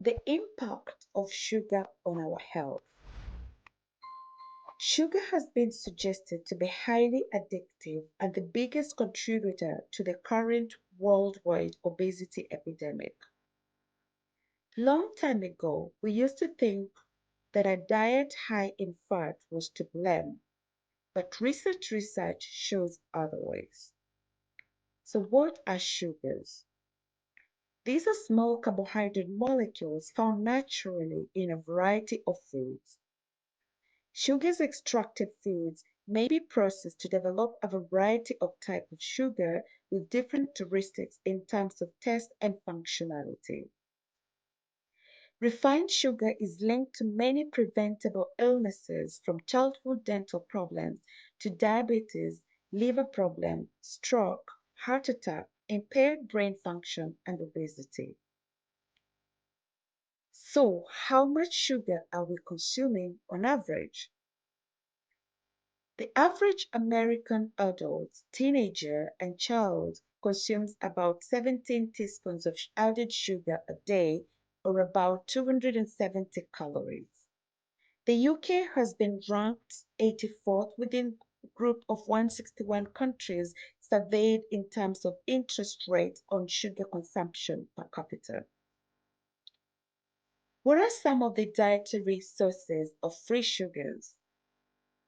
The impact of sugar on our health. Sugar has been suggested to be highly addictive and the biggest contributor to the current worldwide obesity epidemic. Long time ago, we used to think that a diet high in fat was to blame, but recent research shows otherwise. So what are sugars? These are small carbohydrate molecules found naturally in a variety of foods. Sugars extracted foods may be processed to develop a variety of types of sugar with different characteristics in terms of taste and functionality. Refined sugar is linked to many preventable illnesses from childhood dental problems to diabetes, liver problems, stroke, heart attack, impaired brain function, and obesity. So, how much sugar are we consuming on average? The average American adult, teenager, and child consumes about 17 teaspoons of added sugar a day, or about 270 calories. The UK has been ranked 84th within a group of 161 countries surveyed in terms of interest rate on sugar consumption per capita. What are some of the dietary sources of free sugars?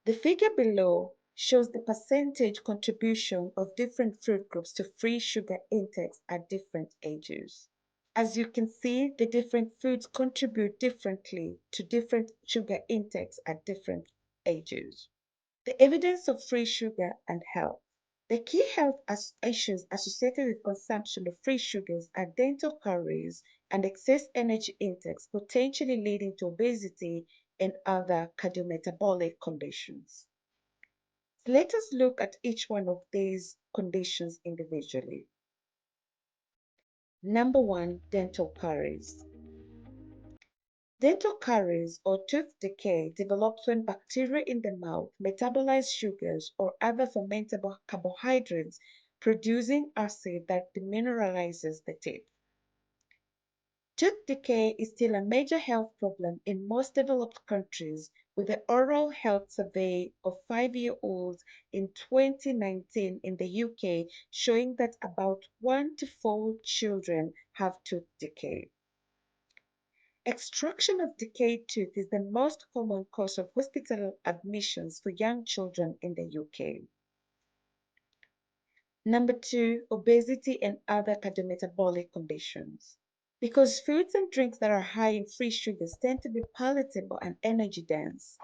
The figure below shows the percentage contribution of different food groups to free sugar intakes at different ages. As you can see, the different foods contribute differently to different sugar intakes at different ages. The evidence of free sugar and health. The key health issues associated with consumption of free sugars are dental caries and excess energy intakes, potentially leading to obesity and other cardiometabolic conditions. So let us look at each one of these conditions individually. Number one, dental caries. Dental caries or tooth decay develops when bacteria in the mouth metabolize sugars or other fermentable carbohydrates, producing acid that demineralizes the teeth. Tooth decay is still a major health problem in most developed countries, with the Oral Health Survey of 5-year-olds in 2019 in the UK showing that about 1 to 4 children have tooth decay. Extraction of decayed tooth is the most common cause of hospital admissions for young children in the UK. Number two, obesity and other cardiometabolic conditions. Because foods and drinks that are high in free sugars tend to be palatable and energy dense,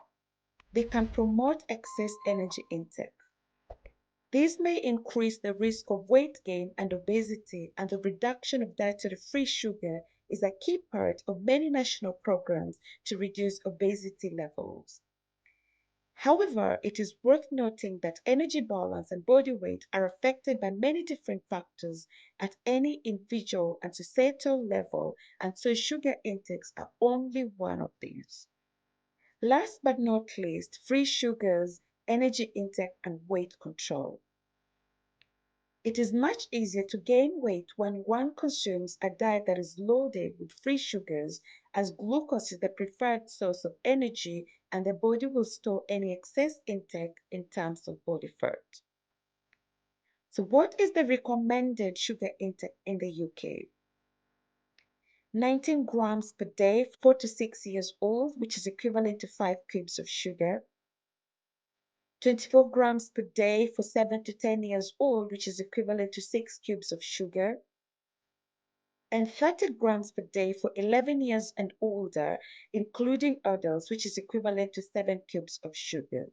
they can promote excess energy intake. This may increase the risk of weight gain and obesity, and the reduction of dietary free sugar is a key part of many national programs to reduce obesity levels. However, it is worth noting that energy balance and body weight are affected by many different factors at any individual and societal level, and so sugar intakes are only one of these. Last but not least, free sugars, energy intake, and weight control. It is much easier to gain weight when one consumes a diet that is loaded with free sugars, as glucose is the preferred source of energy and the body will store any excess intake in terms of body fat. So, what is the recommended sugar intake in the UK? 19 grams per day, 4 to 6 years old, which is equivalent to 5 cubes of sugar. 24 grams per day for 7 to 10 years old, which is equivalent to 6 cubes of sugar, and 30 grams per day for 11 years and older, including adults, which is equivalent to 7 cubes of sugar.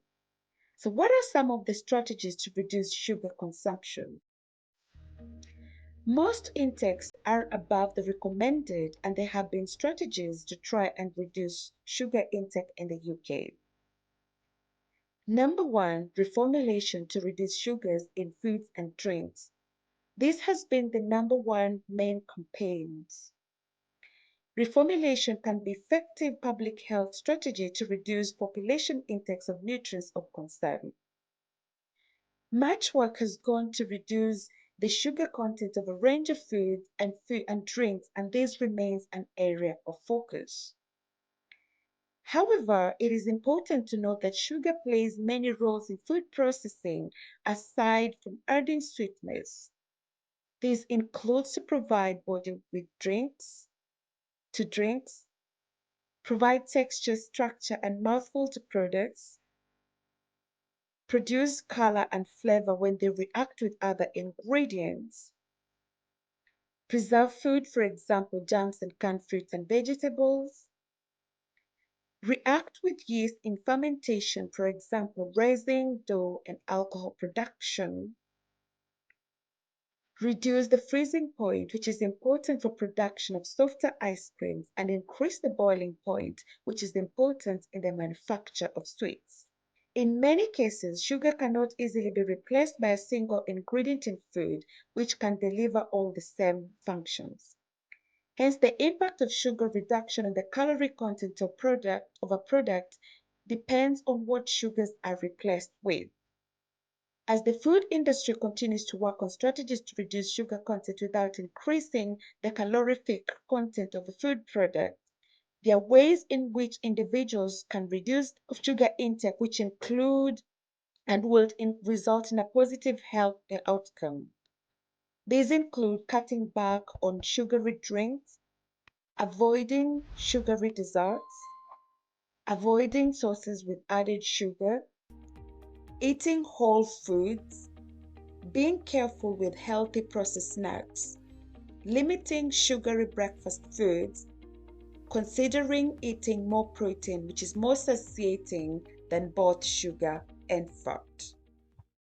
So, what are some of the strategies to reduce sugar consumption? Most intakes are above the recommended, and there have been strategies to try and reduce sugar intake in the UK. Number one, reformulation to reduce sugars in foods and drinks. This has been the number one main campaigns. Reformulation can be effective public health strategy to reduce population intakes of nutrients of concern. Much work has gone to reduce the sugar content of a range of foods and drinks, and this remains an area of focus. However, it is important to note that sugar plays many roles in food processing aside from adding sweetness. This includes to provide body with drinks, provide texture, structure, and mouthful to products, produce color and flavor when they react with other ingredients, preserve food, for example, jams and canned fruits and vegetables, react with yeast in fermentation, for example, raising, dough, and alcohol production, reduce the freezing point, which is important for production of softer ice creams, and increase the boiling point, which is important in the manufacture of sweets. In many cases, sugar cannot easily be replaced by a single ingredient in food, which can deliver all the same functions. Hence, the impact of sugar reduction on the calorie content of a product depends on what sugars are replaced with. As the food industry continues to work on strategies to reduce sugar content without increasing the calorific content of a food product, there are ways in which individuals can reduce sugar intake, which include and will result in a positive health outcome. These include cutting back on sugary drinks, avoiding sugary desserts, avoiding sources with added sugar, eating whole foods, being careful with healthy processed snacks, limiting sugary breakfast foods, considering eating more protein, which is more satiating than both sugar and fat.